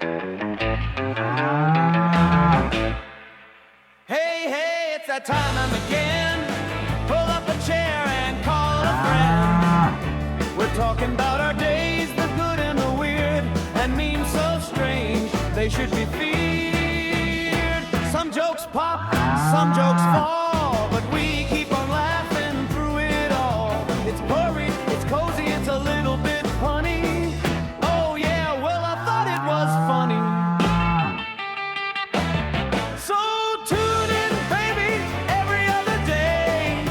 Hey, hey, it's that time again. Pull up a chair and call a friend. We're talking about our days, the good and the weird, and memes so strange they should be feared. Some jokes pop, some jokes fall, but we keep on laughing through it all. It's blurry, it's cozy, it's a little bit funny. Oh yeah, well I thought it was funny. So tune in, baby, every other day.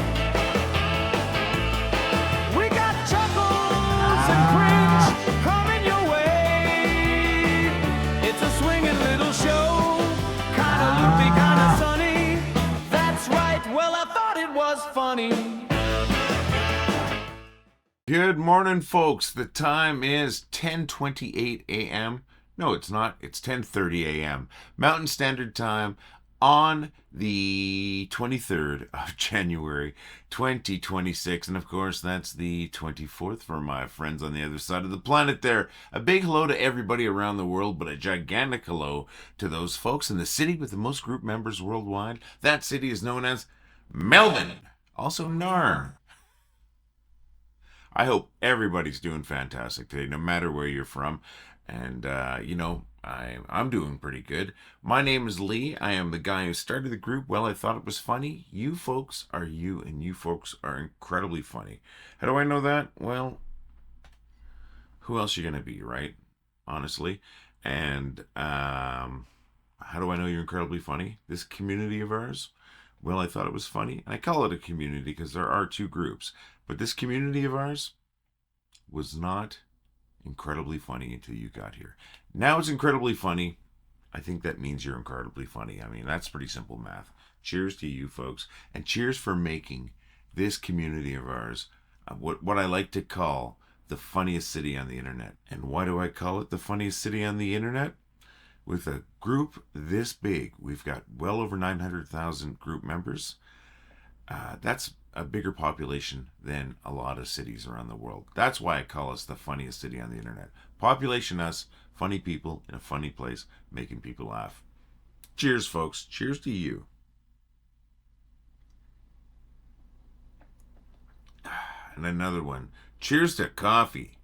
We got chuckles and cringe coming your way. It's a swinging little show, kinda loopy, kinda sunny. That's right, well I thought it was funny. Good morning, folks. The time is 10:28 a.m. No, it's not. It's 10:30 a.m. Mountain Standard Time on the 23rd of January, 2026. And of course, that's the 24th for my friends on the other side of the planet there. A big hello to everybody around the world, but a gigantic hello to those folks in the city with the most group members worldwide. That city is known as Melbourne, also Naarm. I hope everybody's doing fantastic today, no matter where you're from. And, I'm doing pretty good. My name is Lee. I am the guy who started the group. Well, I thought it was funny. You folks are you, and you folks are incredibly funny. How do I know that? Well, who else are you going to be, right? Honestly. And how do I know you're incredibly funny? This community of ours? Well, I thought it was funny. And I call it a community because there are two groups. But this community of ours was not incredibly funny until you got here. Now it's incredibly funny. I think that means you're incredibly funny. I mean, that's pretty simple math. Cheers to you folks. And cheers for making this community of ours what I like to call the funniest city on the internet. And why do I call it the funniest city on the internet? With a group this big, we've got well over 900,000 group members. That's a bigger population than a lot of cities around the world. That's why I call us the funniest city on the internet. Population us, funny people in a funny place, making people laugh. Cheers, folks. Cheers to you. And another one. Cheers to coffee.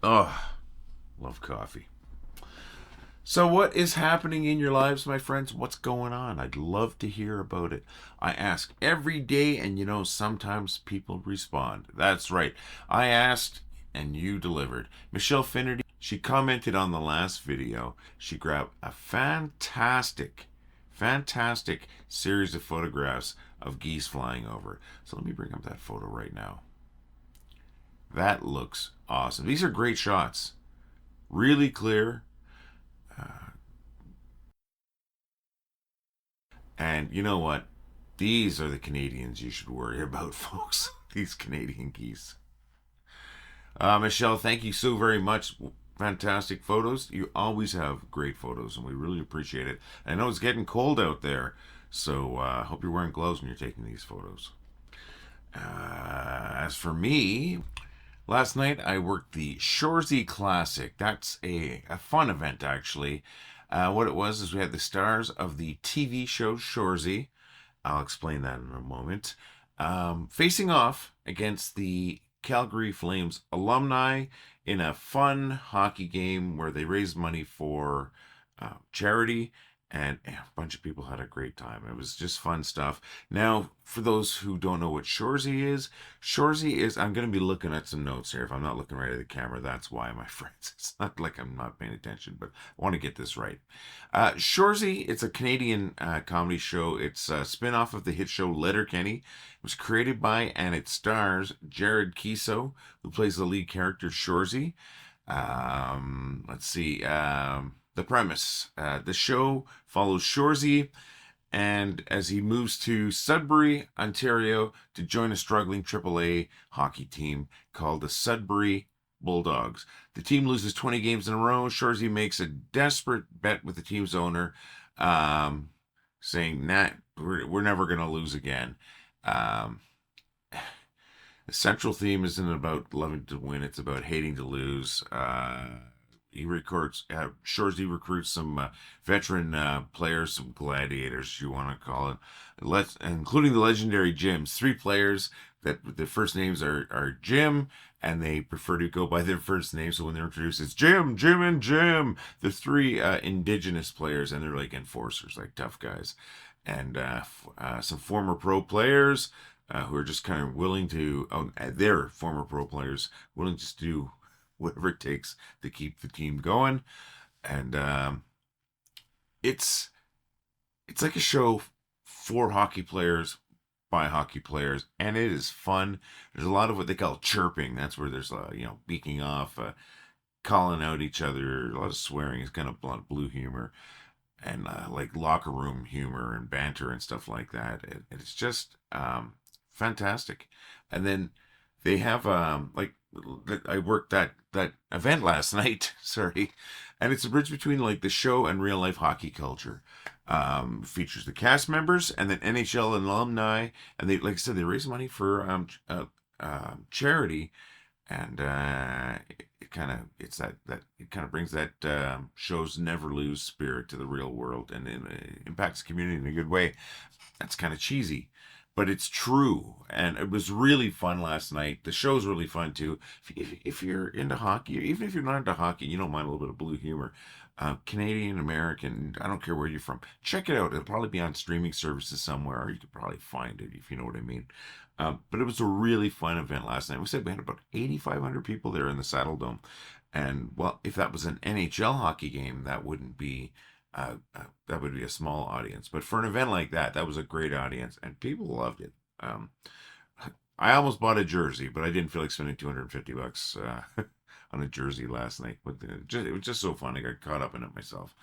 Oh, love coffee. So what is happening in your lives, my friends? What's going on? I'd love to hear about it. I ask every day, and sometimes people respond. That's right. I asked, and you delivered. Michelle Finnerty, she commented on the last video. She grabbed a fantastic series of photographs of geese flying over. So let me bring up that photo right now. That looks awesome. These are great shots. Really clear. And you know what? These are the Canadians you should worry about, folks. These Canadian geese. Michelle, thank you so very much. Fantastic photos. You always have great photos, and we really appreciate it. I know it's getting cold out there, so I hope you're wearing gloves when you're taking these photos. As for me, last night I worked the Shoresy Classic. That's a fun event, actually. What it was is we had the stars of the TV show Shoresy. I'll explain that in a moment. Facing off against the Calgary Flames Alumni in a fun hockey game where they raised money for charity. And a bunch of people had a great time. It was just fun stuff. Now, for those who don't know what Shoresy is, I'm going to be looking at some notes here. If I'm not looking right at the camera, that's why, my friends. It's not like I'm not paying attention, but I want to get this right. Shoresy, it's a Canadian comedy show. It's a spin-off of the hit show Letterkenny. It was created by, and it stars Jared Keeso, who plays the lead character Shoresy. Let's see. The premise. The show follows Shoresy and as he moves to Sudbury, Ontario to join a struggling AAA hockey team called the Sudbury Bulldogs. The team loses 20 games in a row. Shoresy makes a desperate bet with the team's owner, saying, we're never going to lose again. The central theme isn't about loving to win; it's about hating to lose. He recruits, Shoresy recruits some veteran players, some gladiators, you want to call it, including the legendary Jims. Three players that the first names are Jim, and they prefer to go by their first name. So when they're introduced, it's Jim, Jim, and Jim. The three indigenous players, and they're like enforcers, like tough guys, and some former pro players who are just kind of willing to, they're former pro players, willing to do whatever it takes to keep the team going. And it's like a show for hockey players by hockey players, and it is fun. There's a lot of what they call chirping. That's where there's beaking off, calling out each other, a lot of swearing. It's kind of a lot of blue humor and like locker room humor and banter and stuff like that. It's just fantastic. And then they have I worked that event last night, sorry, and it's a bridge between like the show and real life hockey culture. Features the cast members and then NHL alumni, and they, like I said, they raise money for charity, and it kind of it kind of brings that show's never lose spirit to the real world, and it impacts the community in a good way. That's kind of cheesy, but it's true, and it was really fun last night. The show's really fun too. If you're into hockey, or even if you're not into hockey, you don't mind a little bit of blue humor. Canadian, American, I don't care where you're from. Check it out. It'll probably be on streaming services somewhere, or you could probably find it if you know what I mean. But it was a really fun event last night. We said we had about 8,500 people there in the Saddle Dome, and well, if that was an NHL hockey game, that wouldn't be. That would be a small audience, but for an event like that, that was a great audience, and people loved it. I almost bought a jersey, but I didn't feel like spending $250 on a jersey last night. But it was just so fun. I got caught up in it myself.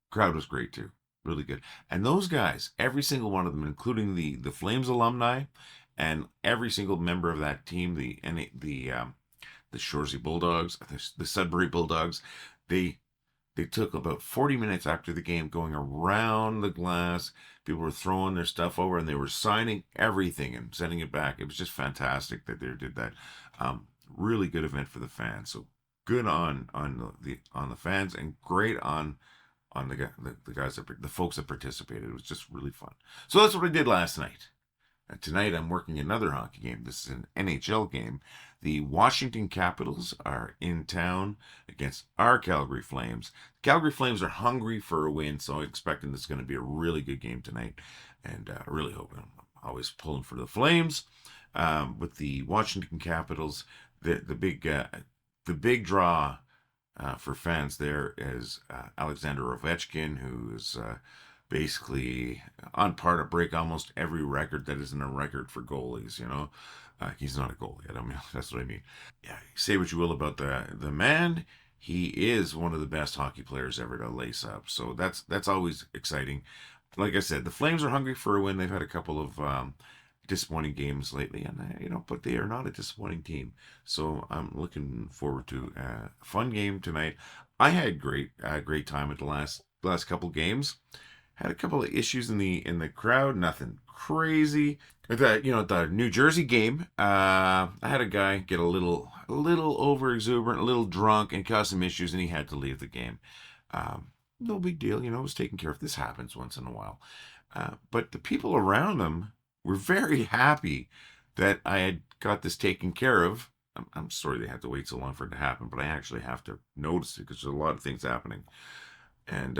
Crowd was great too, really good. And those guys, every single one of them, including the Flames alumni, and every single member of that team, the Shoresy Bulldogs, the Sudbury Bulldogs, they took about 40 minutes after the game going around the glass. People were throwing their stuff over, and they were signing everything and sending it back. It was just fantastic that they did that. Really good event for the fans. So good on the fans, and great on the guys the folks that participated. It was just really fun. So that's what I did last night. Tonight I'm working another hockey game. This is an NHL game. The Washington Capitals are in town against our Calgary Flames. Calgary Flames are hungry for a win, so I'm expecting this is going to be a really good game tonight. And I really hope. I'm always pulling for the Flames. With the Washington Capitals, the big draw for fans there is Alexander Ovechkin, who is basically on par to break almost every record that isn't a record for goalies. He's not a goalie. I don't mean, that's what I mean. Yeah, say what you will about the man. He is one of the best hockey players ever to lace up. So that's always exciting. Like I said, the Flames are hungry for a win. They've had a couple of disappointing games lately, and but they are not a disappointing team. So I'm looking forward to a fun game tonight. I had great time at the last couple games. Had a couple of issues in the crowd, nothing crazy. The New Jersey game, I had a guy get a little over exuberant, a little drunk, and cause some issues, and he had to leave the game. No big deal, it was taken care of. This happens once in a while. But the people around him were very happy that I had got this taken care of. I'm sorry they had to wait so long for it to happen, but I actually have to notice it because there's a lot of things happening. And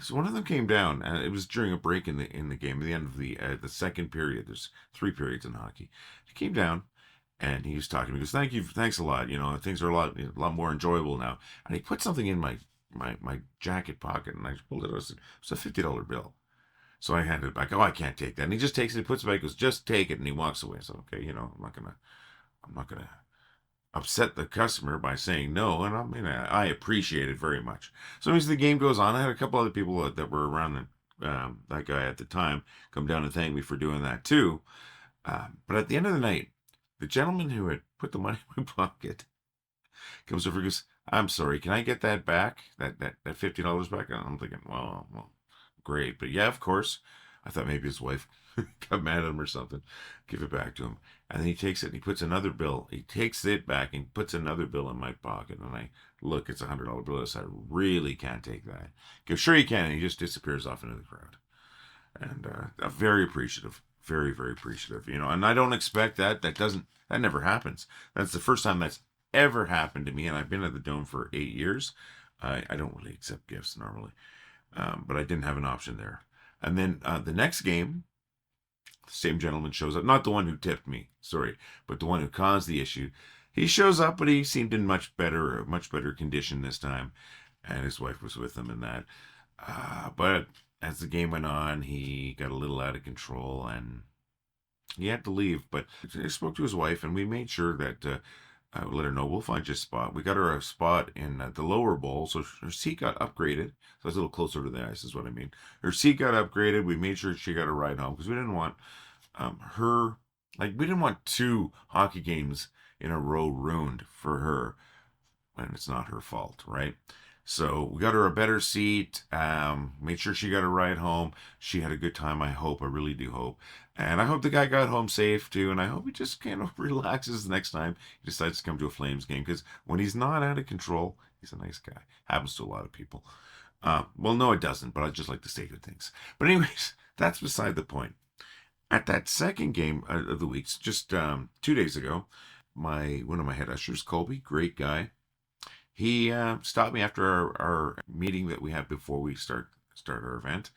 so one of them came down, and it was during a break in the game, at the end of the second period. There's 3 periods in hockey. He came down, and he was talking to me. He goes, thanks a lot. Things are a lot more enjoyable now. And he put something in my jacket pocket, and I pulled it out. I said, it's a $50 bill. So I handed it back. Oh, I can't take that. And he just takes it, he puts it back, goes, just take it, and he walks away. So okay, I'm not gonna upset the customer by saying no, and I appreciate it very much. So as the game goes on, I had a couple other people that were around that guy at the time come down and thank me for doing that too. But at the end of the night, the gentleman who had put the money in my pocket comes over and goes, I'm sorry, can I get that back? That $50 back? And I'm thinking, well, great. But yeah, of course. I thought maybe his wife got mad at him or something. Give it back to him. And then he takes it and he puts another bill. He takes it back and puts another bill in my pocket. And I look, it's $100 bill. I said, I really can't take that. He goes, sure you can. And he just disappears off into the crowd. And very appreciative. Very, very appreciative. You know, and I don't expect that. That never happens. That's the first time that's ever happened to me. And I've been at the Dome for 8 years. I don't really accept gifts normally. But I didn't have an option there. And then the next game, the same gentleman shows up. Not the one who tipped me, sorry, but the one who caused the issue. He shows up, but he seemed in much better condition this time. And his wife was with him in that. But as the game went on, he got a little out of control and he had to leave. But I spoke to his wife and we made sure that I let her know we'll find you a spot. We got her a spot in the lower bowl, so her seat got upgraded. So it's a little closer to the ice, is what I mean. Her seat got upgraded. We made sure she got a ride home because we didn't want we didn't want 2 hockey games in a row ruined for her when it's not her fault, right? So we got her a better seat, made sure she got a ride home. She had a good time, I hope. I really do hope. And I hope the guy got home safe, too. And I hope he just kind of relaxes the next time he decides to come to a Flames game. Because when he's not out of control, he's a nice guy. Happens to a lot of people. Well, no, it doesn't. But I just like to say good things. But anyways, that's beside the point. At that second game of the week, just 2 days ago, one of my head ushers, Colby, great guy, he stopped me after our meeting that we had before we start our event.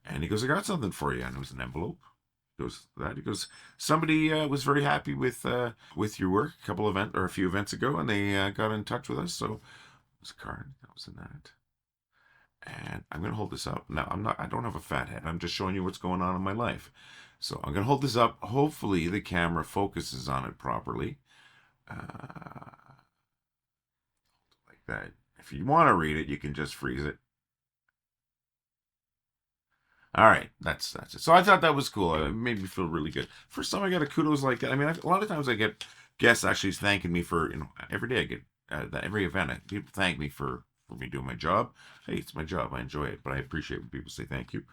And he goes, I got something for you. And it was an envelope. He goes, somebody was very happy with your work a few events ago, and they got in touch with us. So it was a card that was in that. And I'm gonna hold this up. Now I don't have a fat head. I'm just showing you what's going on in my life. So I'm gonna hold this up. Hopefully the camera focuses on it properly. Like that. If you want to read it, you can just freeze it. All right, that's it. So I thought that was cool. It made me feel really good. First time I got a kudos like that. I mean, a lot of times I get guests actually thanking me for, every day I get, every event, people thank me for me doing my job. Hey, it's my job. I enjoy it, but I appreciate when people say thank you.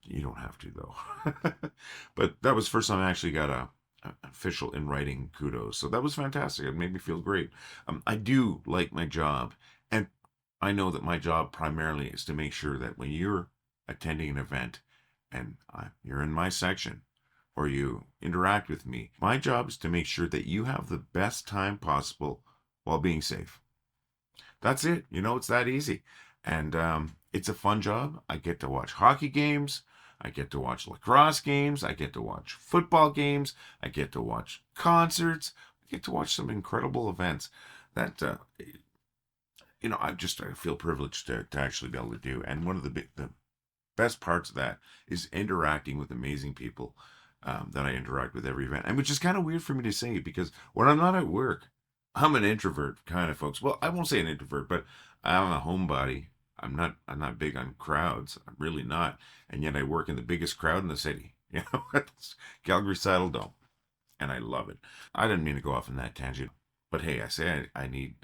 You don't have to, though. But that was the first time I actually got a official in writing kudos. So that was fantastic. It made me feel great. I do like my job, and I know that my job primarily is to make sure that when you're attending an event and you're in my section or you interact with me, my job is to make sure that you have the best time possible while being safe. That's it. It's that easy. And it's a fun job. I get to watch hockey games. I get to watch lacrosse games. I get to watch football games. I get to watch concerts. I get to watch some incredible events that I feel privileged to actually be able to do. And one of the best parts of that is interacting with amazing people that I interact with every event, and which is kind of weird for me to say because when I'm not at work, I'm an introvert kind of folks. Well, I won't say an introvert, but I'm a homebody. I'm not big on crowds. I'm really not, and yet I work in the biggest crowd in the city. It's Calgary Dome, and I love it. I didn't mean to go off on that tangent, but hey, I say I need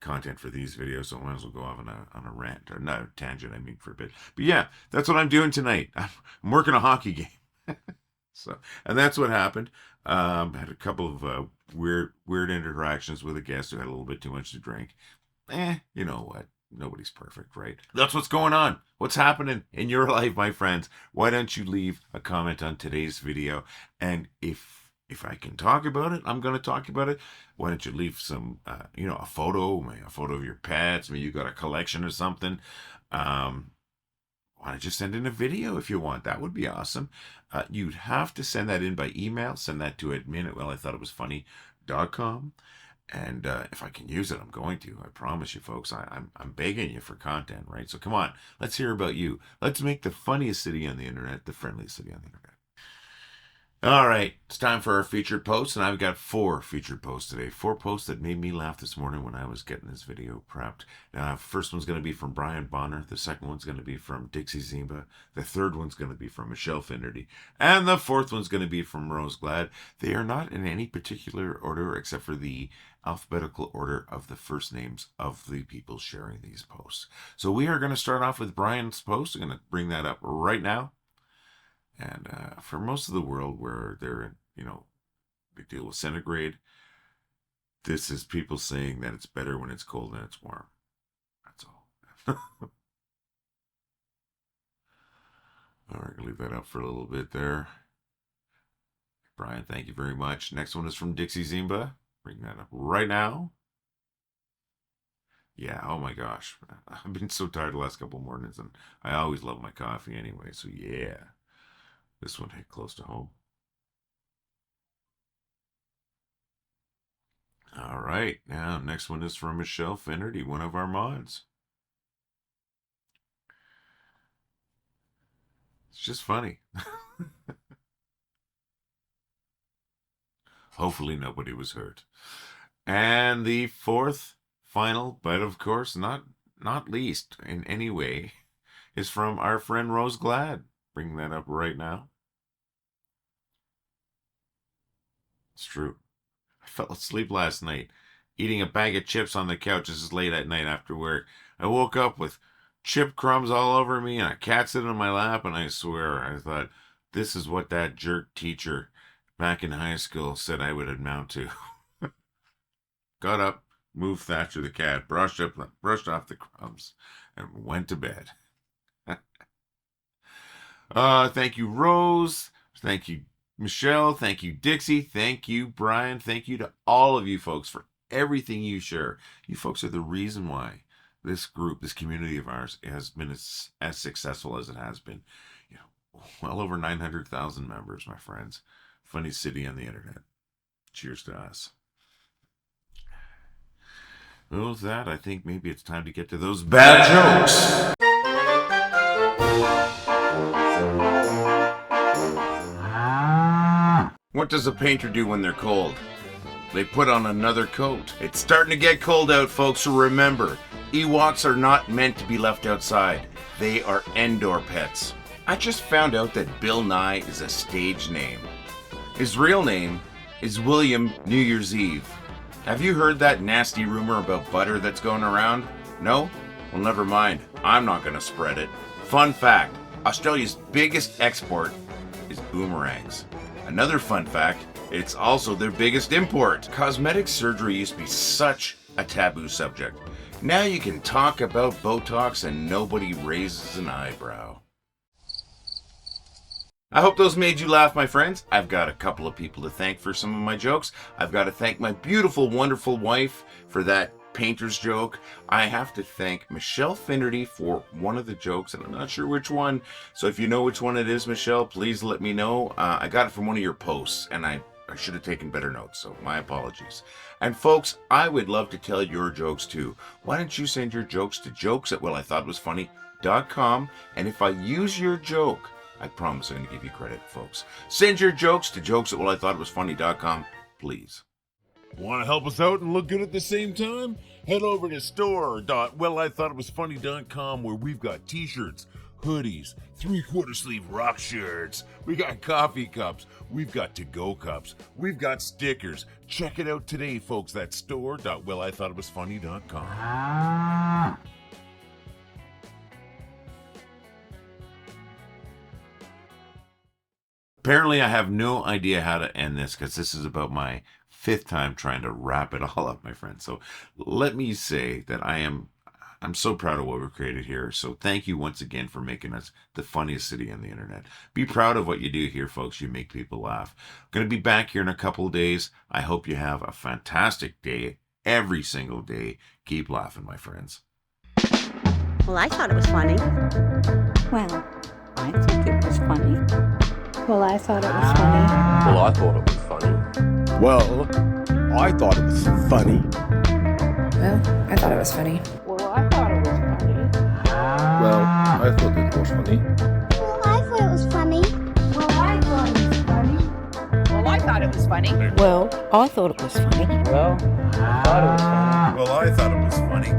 content for these videos, so I might as well go off on a rant, or not a tangent, I mean, for a bit. But yeah, that's what I'm doing tonight. I'm working a hockey game. And that's what happened. I had a couple of weird interactions with a guest who had a little bit too much to drink. You know what? Nobody's perfect, right? That's what's going on. What's happening in your life, my friends? Why don't you leave a comment on today's video? And if I can talk about it, I'm going to talk about it. Why don't you leave some, a photo of your pets? Maybe you got a collection or something. Why don't you send in a video if you want? That would be awesome. You'd have to send that in by email. Send that to admin@wellithoughtitwasfunny.com. And if I can use it, I'm going to. I promise you, folks. I'm begging you for content, right? So come on, let's hear about you. Let's make the funniest city on the internet the friendliest city on the internet. All right, it's time for our featured posts, and I've got 4 featured posts today. 4 posts that made me laugh this morning when I was getting this video prepped. First one's going to be from Brian Bonner. The second one's going to be from Dixie Zimba. The third one's going to be from Michelle Finnerty. And the fourth one's going to be from Rose Glad. They are not in any particular order except for the alphabetical order of the first names of the people sharing these posts. So we are going to start off with Brian's post. I'm going to bring that up right now. And for most of the world where they're, they deal with centigrade, this is people saying that it's better when it's cold than it's warm. That's all. All right, leave that up for a little bit there. Brian, thank you very much. Next one is from Dixie Zimba. Bring that up right now. Yeah, oh my gosh. I've been so tired the last couple mornings, and I always love my coffee anyway, so yeah. This one hit close to home. All right, now next one is from Michelle Finnerty, one of our mods. It's just funny. Hopefully nobody was hurt. And the fourth, final, but of course not least in any way, is from our friend Rose Glad. Bring that up right now. It's true. I fell asleep last night eating a bag of chips on the couch. This is late at night after work. I woke up with chip crumbs all over me and a cat sitting on my lap, and I swear I thought, this is what that jerk teacher back in high school said I would amount to. Got up, moved Thatcher the cat, brushed off the crumbs, and went to bed. Thank you, Rose. Thank you, Michelle. Thank you, Dixie. Thank you, Brian. Thank you to all of you folks for everything you share. You folks are the reason why this group, this community of ours, has been as successful as it has been. Well over 900,000 members, my friends. Funny city on the internet. Cheers to us. Well, with that, I think maybe it's time to get to those bad jokes. What does a painter do when they're cold? They put on another coat. It's starting to get cold out, folks, so remember, Ewoks are not meant to be left outside. They are indoor pets. I just found out that Bill Nye is a stage name. His real name is William New Year's Eve. Have you heard that nasty rumor about butter that's going around? No? Well, never mind. I'm not going to spread it. Fun fact, Australia's biggest export is boomerangs. Another fun fact, it's also their biggest import. Cosmetic surgery used to be such a taboo subject. Now you can talk about Botox and nobody raises an eyebrow. I hope those made you laugh, my friends. I've got a couple of people to thank for some of my jokes. I've got to thank my beautiful, wonderful wife for that painter's joke. I have to thank Michelle Finnerty for one of the jokes, and I'm not sure which one. So if you know which one it is, Michelle, please let me know. I got it from one of your posts, and I should have taken better notes, so my apologies. And folks, I would love to tell your jokes too. Why don't you send your jokes to jokes@wellithoughtitwasfunny.com, and if I use your joke, I promise I'm going to give you credit, folks. Send your jokes to jokes@wellithoughtitwasfunny.com, please. Want to help us out and look good at the same time? Head over to store.wellithoughtitwasfunny.com, where we've got t-shirts, hoodies, 3/4 sleeve rock shirts. We got coffee cups. We've got to-go cups. We've got stickers. Check it out today, folks. That's store.wellithoughtitwasfunny.com. Apparently, I have no idea how to end this because this is about my 5th time trying to wrap it all up, my friends. So let me say that I'm so proud of what we've created here. So thank you once again for making us the funniest city on the internet. Be proud of what you do here, folks. You make people laugh. I'm going to be back here in a couple of days. I hope you have a fantastic day every single day. Keep laughing, my friends. Well, I thought it was funny. Well, I think it was funny. Well, I thought it was funny. Well, I thought it was funny. Well, I thought it was funny. Well, I thought it was funny. Well, I thought it was funny. Well, I thought it was funny. Well, I thought it was funny. Well, I thought it was funny. Well, I thought it was funny. Well, I thought it was funny. Well, I thought it was funny. Well, I thought it was funny.